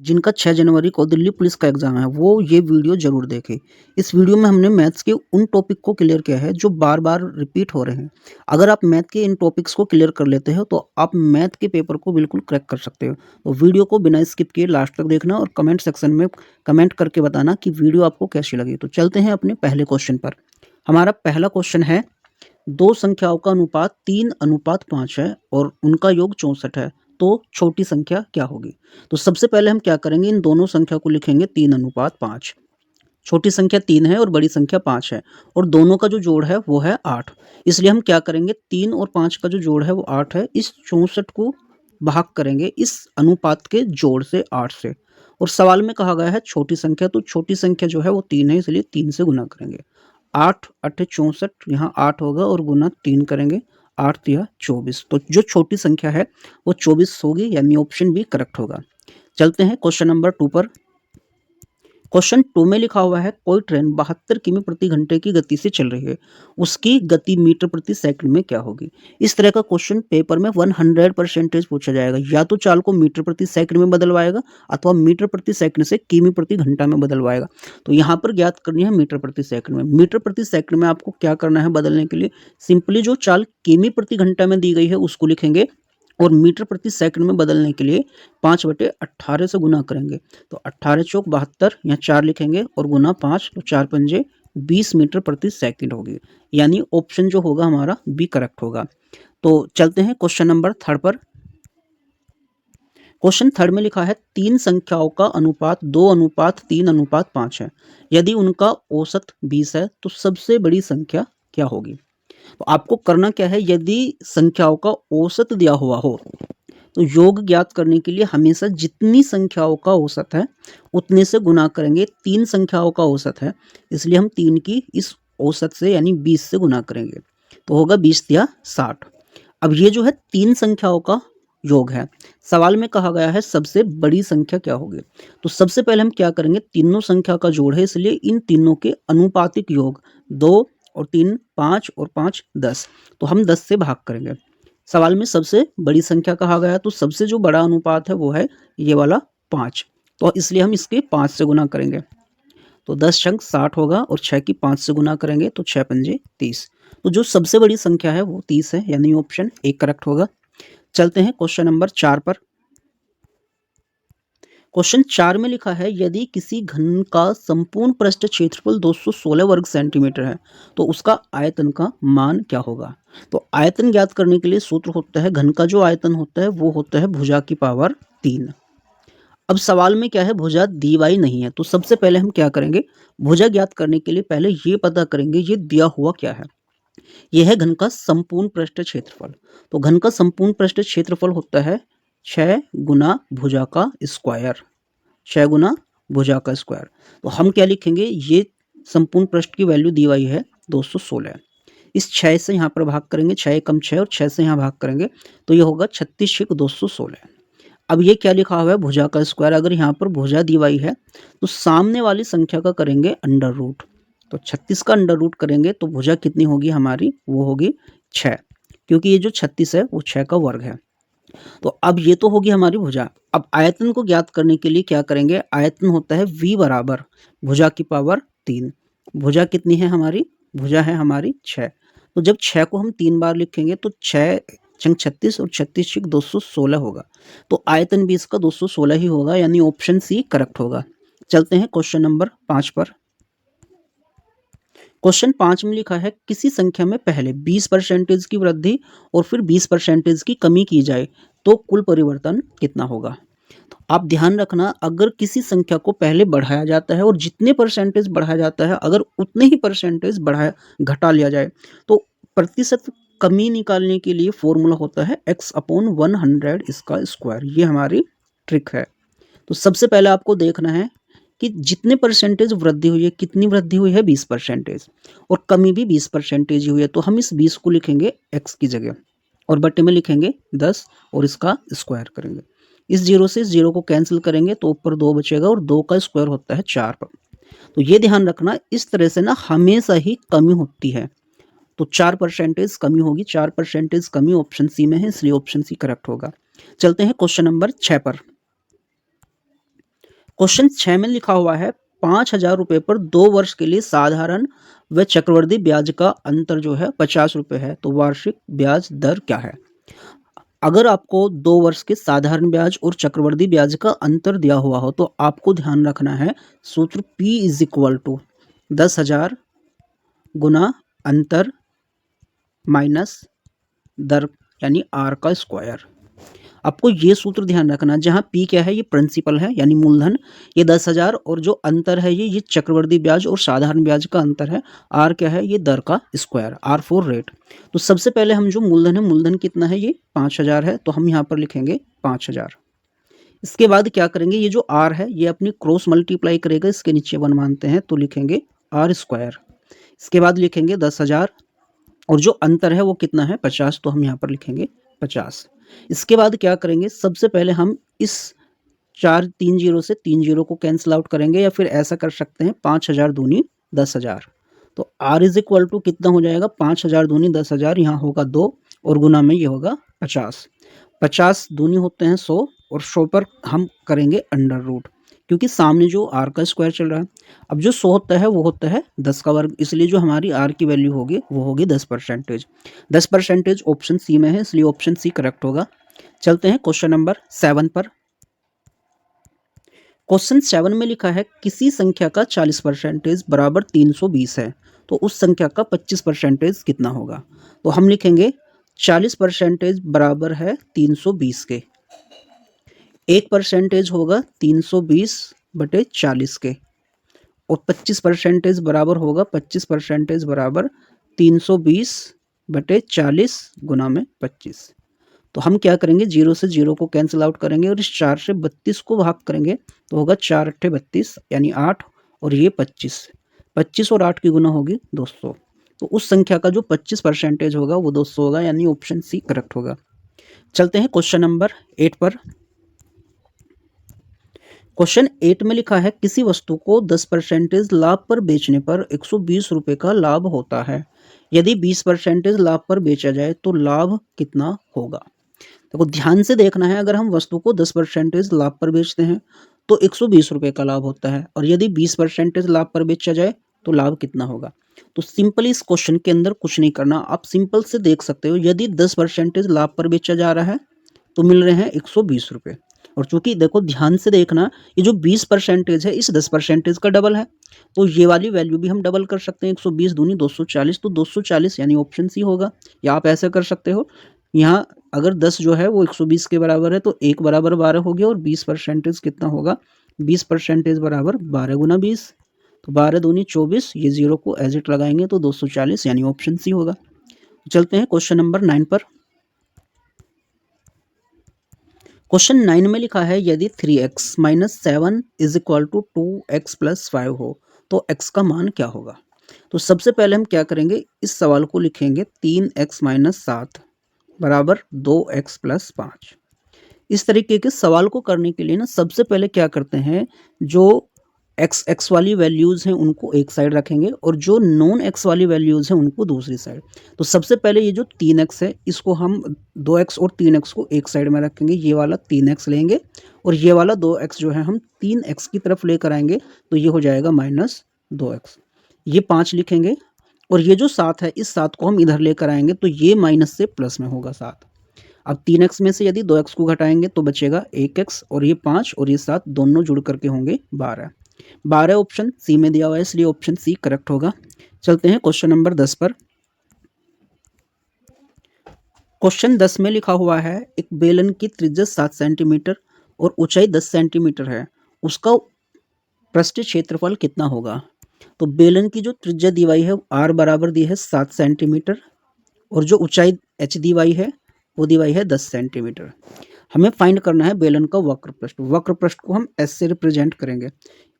जिनका 6 जनवरी को दिल्ली पुलिस का एग्ज़ाम है, वो ये वीडियो ज़रूर देखें। इस वीडियो में हमने मैथ्स के उन टॉपिक को क्लियर किया है, जो बार-बार रिपीट हो रहे हैं। अगर आप मैथ के इन टॉपिक्स को क्लियर कर लेते हो, तो आप मैथ के पेपर को बिल्कुल क्रैक कर सकते हो। तो वीडियो को बिना स्किप किए लास्ट तक देखना और कमेंट सेक्शन में कमेंट करके बताना कि वीडियो आपको कैसी लगी। तो चलते हैं अपने पहले क्वेश्चन पर। हमारा पहला क्वेश्चन है, 2 संख्याओं का अनुपात 3:5 है और उनका योग 64 है, तो छोटी संख्या क्या होगी? तो सबसे पहले हम क्या करेंगे, इन दोनों संख्या को लिखेंगे 3:5। छोटी संख्या 3 है और बड़ी संख्या 5 है और दोनों का जो जोड़ है वो है 8। इसलिए हम क्या करेंगे, 3 और 5 का जो जोड़ है वो 8 है। इस 64 को भाग करेंगे इस अनुपात के जोड़ से, 8 से। और सवाल में कहा गया है छोटी संख्या, तो छोटी संख्या जो है वो 3 है, इसलिए 3 से गुना करेंगे। 8 8 64, यहाँ 8 होगा और गुना 3 करेंगे, 8 तिया 24। तो जो छोटी संख्या है वो 24 होगी, यानी ऑप्शन बी करेक्ट होगा। चलते हैं क्वेश्चन नंबर 2 पर। क्वेश्चन 2 में लिखा हुआ है, कोई ट्रेन 72 किमी प्रति घंटे की गति से चल रही है, उसकी गति मीटर प्रति सेकंड में क्या होगी? इस तरह का क्वेश्चन पेपर में 100% पूछा जाएगा। या तो चाल को मीटर प्रति सेकंड में बदलवाएगा अथवा मीटर प्रति सेकंड से किमी प्रति घंटा में बदलवाएगा। तो यहाँ पर ज्ञात करनी है मीटर प्रति सेकंड में। मीटर प्रति सेकंड में आपको क्या करना है बदलने के लिए, सिंपली जो चाल किमी प्रति घंटा में दी गई है उसको लिखेंगे और मीटर प्रति सेकंड में बदलने के लिए 5/18 से गुना करेंगे। तो 18 चौक 72, यहाँ 4 लिखेंगे और गुना 5, तो 4 पंजे 20 मीटर प्रति सेकंड होगी। यानी ऑप्शन जो होगा हमारा बी करेक्ट होगा। तो चलते हैं क्वेश्चन नंबर 3 पर। क्वेश्चन 3 में लिखा है, 3 संख्याओं का अनुपात 2:3:5 है। यदि उनका औसत 20 है, तो सबसे बड़ी संख्या क्या होगी? तो आपको करना क्या है, यदि संख्याओं का औसत दिया हुआ हो तो योग ज्ञात करने के लिए हमेशा जितनी संख्याओं का औसत है उतने से गुना करेंगे। 3 संख्याओं का औसत है, इसलिए हम 3 की इस औसत से यानी 20 से गुना करेंगे, तो होगा 20 या 60। अब ये जो है 3 संख्याओं का योग है। सवाल में कहा गया है सबसे बड़ी संख्या क्या होगी? तो सबसे पहले हम क्या करेंगे, तीनों संख्या का जोड़ है, इसलिए इन तीनों के अनुपातिक योग 2 और 3 5 और 5 10, तो हम 10 से भाग करेंगे। सवाल में सबसे बड़ी संख्या कहा गया, तो सबसे जो बड़ा अनुपात है वो है ये वाला 5, तो इसलिए हम इसके 5 से गुना करेंगे। तो 10 छंग 60 होगा और 6 की 5 से गुना करेंगे तो 6 पंजे 30। तो जो सबसे बड़ी संख्या है वो 30 है, यानी ऑप्शन ए करेक्ट होगा। चलते हैं क्वेश्चन नंबर 4 पर। क्वेश्चन 4 में लिखा है, यदि किसी घन का संपूर्ण पृष्ठ क्षेत्रफल 216 वर्ग सेंटीमीटर है, तो उसका आयतन का मान क्या होगा? तो आयतन ज्ञात करने के लिए सूत्र होता है, घन का जो आयतन होता है वो होता है भुजा की पावर 3। अब सवाल में क्या है, भुजा दी हुई नहीं है, तो सबसे पहले हम क्या करेंगे, भुजा ज्ञात करने के लिए पहले ये पता करेंगे ये दिया हुआ क्या है। यह है घन का संपूर्ण पृष्ठ क्षेत्रफल। तो घन का संपूर्ण पृष्ठ क्षेत्रफल होता है 6 गुना भुजा का स्क्वायर, 6 गुना भुजा का स्क्वायर। तो हम क्या लिखेंगे, ये संपूर्ण पृष्ठ की वैल्यू दी हुई है 216। इस 6 से यहाँ पर भाग करेंगे, 6 एकम 6 और 6 से यहाँ भाग करेंगे तो ये होगा 36 छीक 216। अब ये क्या लिखा हुआ है, भुजा का स्क्वायर। अगर यहाँ पर भुजा दी हुई है तो सामने वाली संख्या का करेंगे अंडर रूट। तो 36 का अंडर रूट करेंगे तो भुजा कितनी होगी हमारी, वो होगी 6, क्योंकि ये जो 36 है वो 6 का वर्ग है। तो अब ये तो होगी हमारी भुजा। अब आयतन को ज्ञात करने के लिए क्या करेंगे, आयतन होता है v बराबर भुजा की पावर 3। भुजा कितनी है हमारी, भुजा है हमारी 6। तो जब 6 को हम 3 बार लिखेंगे तो 6 छंग 36 और 36 छिक 216 होगा। तो आयतन भी इसका 216 ही होगा, यानी ऑप्शन सी करेक्ट होगा। चलते हैं क्वेश्चन नंबर 5 पर। क्वेश्चन 5 में लिखा है, किसी संख्या में पहले 20% की वृद्धि और फिर 20% की कमी की जाए तो कुल परिवर्तन कितना होगा? तो आप ध्यान रखना, अगर किसी संख्या को पहले बढ़ाया जाता है और जितने परसेंटेज बढ़ाया जाता है अगर उतने ही परसेंटेज बढ़ाया घटा लिया जाए तो प्रतिशत कमी निकालने के लिए फॉर्मूला होता है x/100 इसका स्क्वायर। ये हमारी ट्रिक है। तो सबसे पहले आपको देखना है कि जितने परसेंटेज वृद्धि हुई है, कितनी वृद्धि हुई है 20%, और कमी भी 20% ही हुई है। तो हम इस 20 को लिखेंगे x की जगह और बट्टे में लिखेंगे 10 और इसका स्क्वायर करेंगे। इस जीरो से इस जीरो को कैंसिल करेंगे तो ऊपर 2 बचेगा और 2 का स्क्वायर होता है 4। तो ये ध्यान रखना, इस तरह से ना हमेशा ही कमी होती है। तो 4% कमी होगी, 4% कमी ऑप्शन सी में है, इसलिए ऑप्शन सी करेक्ट होगा। चलते हैं क्वेश्चन नंबर 6 पर। क्वेश्चन 6 में लिखा हुआ है 5,000 रुपये पर 2 वर्ष के लिए साधारण व चक्रवृद्धि ब्याज का अंतर जो है 50 रुपये है, तो वार्षिक ब्याज दर क्या है? अगर आपको 2 वर्ष के साधारण ब्याज और चक्रवृद्धि ब्याज का अंतर दिया हुआ हो तो आपको ध्यान रखना है सूत्र P इज इक्वल टू 10,000 गुना अंतर माइनस दर यानी R का स्क्वायर। आपको ये सूत्र ध्यान रखना, जहाँ P क्या है, ये प्रिंसिपल है यानी मूलधन, ये 10,000 और जो अंतर है ये चक्रवृद्धि ब्याज और साधारण ब्याज का अंतर है। R क्या है, ये दर का स्क्वायर, R फॉर रेट। तो सबसे पहले हम जो मूलधन है, मूलधन कितना है, ये 5,000 है, तो हम यहाँ पर लिखेंगे 5,000। इसके बाद क्या करेंगे, ये जो R है ये अपनी क्रॉस मल्टीप्लाई करेगा, इसके नीचे 1 मानते हैं तो लिखेंगे R स्क्वायर। इसके बाद लिखेंगे 10,000 और जो अंतर है वो कितना है, 50, तो हम यहाँ पर लिखेंगे 50। इसके बाद क्या करेंगे, सबसे पहले हम इस 3 जीरो से 3 जीरो को कैंसिल आउट करेंगे, या फिर ऐसा कर सकते हैं 5,000 दूनी 10,000। तो R इज इक्वल टू कितना हो जाएगा, 5,000 दूनी 10,000, यहाँ होगा 2 और गुना में ये होगा 50। 50 दूनी होते हैं 100 और 100 पर हम करेंगे अंडर रूट, क्योंकि सामने जो R का स्क्वायर चल रहा है। अब जो 100 होता है वो होता है 10 का वर्ग, इसलिए जो हमारी R की वैल्यू होगी वो होगी 10%। 10% ऑप्शन सी में है, इसलिए ऑप्शन सी करेक्ट होगा। चलते हैं क्वेश्चन नंबर 7 पर। क्वेश्चन 7 में लिखा है किसी संख्या का 40% बराबर 320 है, तो उस संख्या का 25% कितना होगा? तो हम लिखेंगे 40% बराबर है 320 के, 1% होगा 320/40 के, और 25% बराबर होगा 25% बराबर 320/40 गुना में 25। तो हम क्या करेंगे, 0 से 0 को कैंसिल आउट करेंगे और इस 4 से 32 को भाग करेंगे, तो होगा 4 × 32 यानी 8, और ये 25। 25 और 8 की गुना होगी 200, तो उस संख्या का जो 25% होगा वो 200 होगा, यानी ऑप्शन सी करेक्ट होगा। चलते हैं क्वेश्चन नंबर 8 पर। क्वेश्चन 8 में लिखा है किसी वस्तु को 10% लाभ पर बेचने पर 120 रुपये का लाभ होता है, यदि 20% लाभ पर बेचा जाए तो लाभ कितना होगा? देखो ध्यान से देखना है, अगर हम वस्तु को 10% लाभ पर बेचते हैं तो 120 रुपये का लाभ होता है, और यदि 20% लाभ पर बेचा जाए तो लाभ कितना होगा? तो सिंपली इस क्वेश्चन के अंदर कुछ नहीं करना, आप सिंपल से देख सकते हो, यदि 10% लाभ पर बेचा जा रहा है तो मिल रहे हैं 120 रुपये, और चूंकि देखो ध्यान से देखना, ये जो 20% है इस 10% का डबल है, तो ये वाली वैल्यू भी हम डबल कर सकते हैं, 120 दूनी 240, तो 240 यानी ऑप्शन सी होगा। या आप ऐसे कर सकते हो, यहाँ अगर 10 जो है वो 120 के बराबर है तो 1 बराबर 12 हो गया, और 20% कितना होगा, 20% बराबर 12 गुना 20, तो 12 दूनी 24, ये 0 को एज इट लगाएंगे तो 240 यानी ऑप्शन सी होगा। चलते हैं क्वेश्चन नंबर 9 पर। क्वेश्चन 9 में लिखा है यदि 3x - 7 is equal to 2x + 5 हो तो x का मान क्या होगा? तो सबसे पहले हम क्या करेंगे, इस सवाल को लिखेंगे 3x - 7 बराबर 2x + 5। इस तरीके के सवाल को करने के लिए ना सबसे पहले क्या करते हैं, जो x वाली वैल्यूज़ हैं उनको एक साइड रखेंगे और जो नॉन x वाली वैल्यूज़ हैं उनको दूसरी साइड। तो सबसे पहले ये जो 3x है इसको हम 2x और 3x को एक साइड में रखेंगे, ये वाला 3x लेंगे और ये वाला 2x जो है हम 3x की तरफ लेकर आएंगे, तो ये हो जाएगा -2x। ये 5 लिखेंगे और ये जो 7 है इस 7 को हम इधर लेकर आएंगे, तो ये माइनस से प्लस में होगा 7। अब 3x में से यदि 2x को घटाएंगे तो बचेगा 1x, और ये 5 और ये 7 दोनों जुड़ करके होंगे 12। 12 ऑप्शन सी में दिया हुआ है, इसलिए ऑप्शन सी करेक्ट होगा। चलते हैं क्वेश्चन नंबर 10 पर। क्वेश्चन 10 में लिखा हुआ है एक बेलन की त्रिज्या 7 सेंटीमीटर और ऊंचाई 10 सेंटीमीटर है, उसका पृष्ठीय क्षेत्रफल कितना होगा? तो बेलन की जो त्रिज्या दी हुई है r बराबर दी है 7 सेंटीमीटर, और जो ऊंचाई h दी हुई है वो दी हुई है 10 सेंटीमीटर। हमें फाइंड करना है बेलन का वक्र पृष्ठ। वक्र पृष्ठ को हम s से रिप्रेजेंट करेंगे।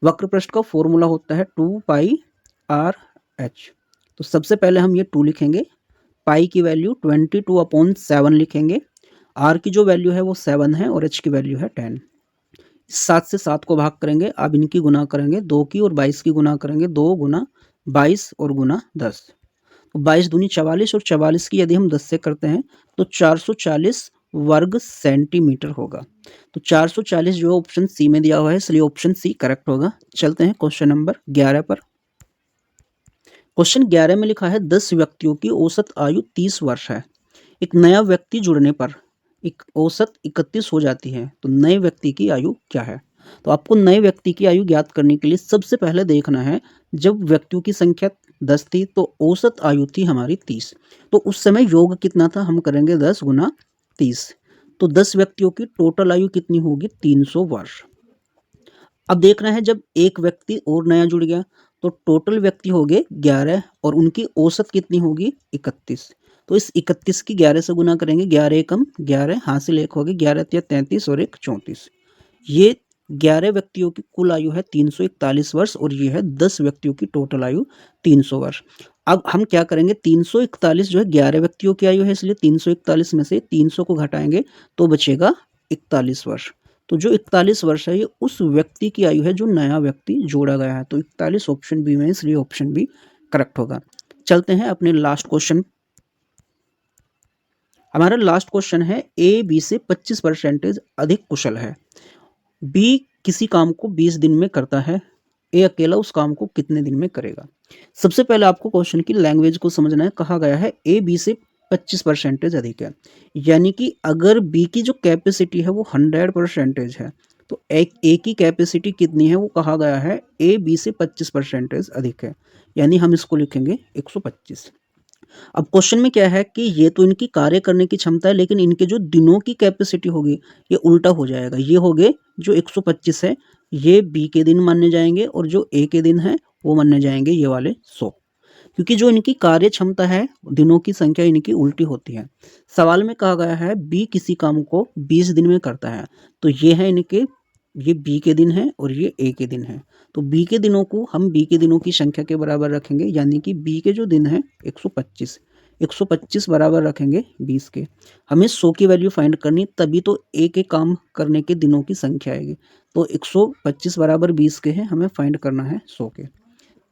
वक्र पृष्ठ का फॉर्मूला होता है 2πr/h। तो सबसे पहले हम ये 2 लिखेंगे, पाई की वैल्यू 22/7 लिखेंगे, r की जो वैल्यू है वो 7 है और h की वैल्यू है 10। 7 से 7 को भाग करेंगे, अब इनकी गुना करेंगे, 2 की और 22 की गुना करेंगे, 2 गुना 22 और गुना 10। तो 22 दूनी 44 और 44 की यदि हम 10 से करते हैं तो 440 वर्ग सेंटीमीटर होगा। तो 440 जो है ऑप्शन सी में दिया हुआ है, इसलिए ऑप्शन सी करेक्ट होगा। चलते हैं क्वेश्चन नंबर 11 पर। क्वेश्चन 11 में लिखा है 10 व्यक्तियों की औसत आयु 30 वर्ष है। एक नया व्यक्ति जुड़ने पर एक औसत 31 हो जाती है, तो नए व्यक्ति की आयु क्या है? तो आपको नए व्यक्ति की आयु ज्ञात करने के लिए सबसे पहले देखना है, जब व्यक्तियों की संख्या 10 थी तो औसत आयु थी हमारी 30। तो उस समय योग कितना था? हम करेंगे 10 गुना 30। तो 10 व्यक्तियों की टोटल आयु कितनी होगी? 300 वर्ष। अब देखना है जब एक व्यक्ति और नया जुड़ गया तो टोटल व्यक्ति हो गए 11 और उनकी औसत कितनी होगी? 31। तो इस 31 की 11 से गुना करेंगे, 11 एकम 11, हासिल 1 हो गए, 11 तिया 33 और 1 34। ये 11 व्यक्तियों की कुल आयु है 341 वर्ष और ये है 10 व्यक्तियों की टोटल आयु 300 वर्ष। अब हम क्या करेंगे, 341 जो है 11 व्यक्तियों की आयु है, इसलिए 341 में से 300 को घटाएंगे तो बचेगा 41 वर्ष। तो जो 41 वर्ष है ये उस व्यक्ति की आयु है जो नया व्यक्ति जोड़ा गया है। तो 41 ऑप्शन बी में, इसलिए ऑप्शन बी करेक्ट होगा। चलते हैं अपने लास्ट क्वेश्चन। हमारा लास्ट क्वेश्चन है ए बी से 25% अधिक कुशल है। बी किसी काम को 20 दिन में करता है, ए अकेला उस काम को कितने दिन में करेगा? सबसे पहले आपको क्वेश्चन की लैंग्वेज को समझना है। कहा गया है ए बी से 25% अधिक है, यानी कि अगर बी की जो कैपेसिटी है वो 100% है तो एक ए की कैपेसिटी कितनी है? वो कहा गया है ए बी से 25% अधिक है, यानी हम इसको लिखेंगे 125। अब क्वेश्चन में क्या है कि ये तो इनकी कार्य करने की क्षमता है, लेकिन इनके जो दिनों की कैपेसिटी होगी ये उल्टा हो जाएगा। ये हो गए जो 125 है ये बी के दिन माने जाएंगे और जो ए के दिन है वो माने जाएंगे ये वाले 100, क्योंकि जो इनकी कार्य क्षमता है दिनों की संख्या इनकी उल्टी होती है। सवाल में कहा गया है बी किसी काम को 20 दिन में करता है, तो ये है इनके, ये बी के दिन है और ये ए के दिन है। तो बी के दिनों को हम बी के दिनों की संख्या के बराबर रखेंगे, यानी कि बी के जो दिन है 125, 125 बराबर रखेंगे 20 के। हमें 100 की वैल्यू फाइंड करनी, तभी तो ए के काम करने के दिनों की संख्या आएगी। तो 125 बराबर 20 के हैं, हमें फाइंड करना है 100 के।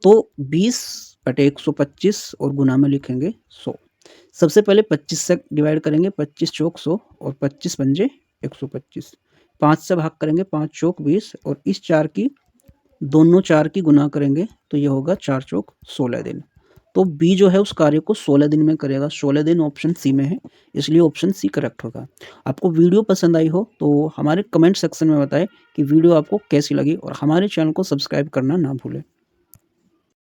तो 20/125 और गुना में लिखेंगे 100। सबसे पहले 25 से डिवाइड करेंगे, 25 चौक 100 और 25 पंजे 125। 5 से भाग करेंगे, 5 चौक 20 और इस 4 की दोनों 4 की गुना करेंगे तो ये होगा 4 चौक 16 दिन। तो बी जो है उस कार्य को 16 दिन में करेगा। 16 दिन ऑप्शन सी में है, इसलिए ऑप्शन सी करेक्ट होगा। आपको वीडियो पसंद आई हो तो हमारे कमेंट सेक्शन में बताएं कि वीडियो आपको कैसी लगी और हमारे चैनल को सब्सक्राइब करना ना भूलें।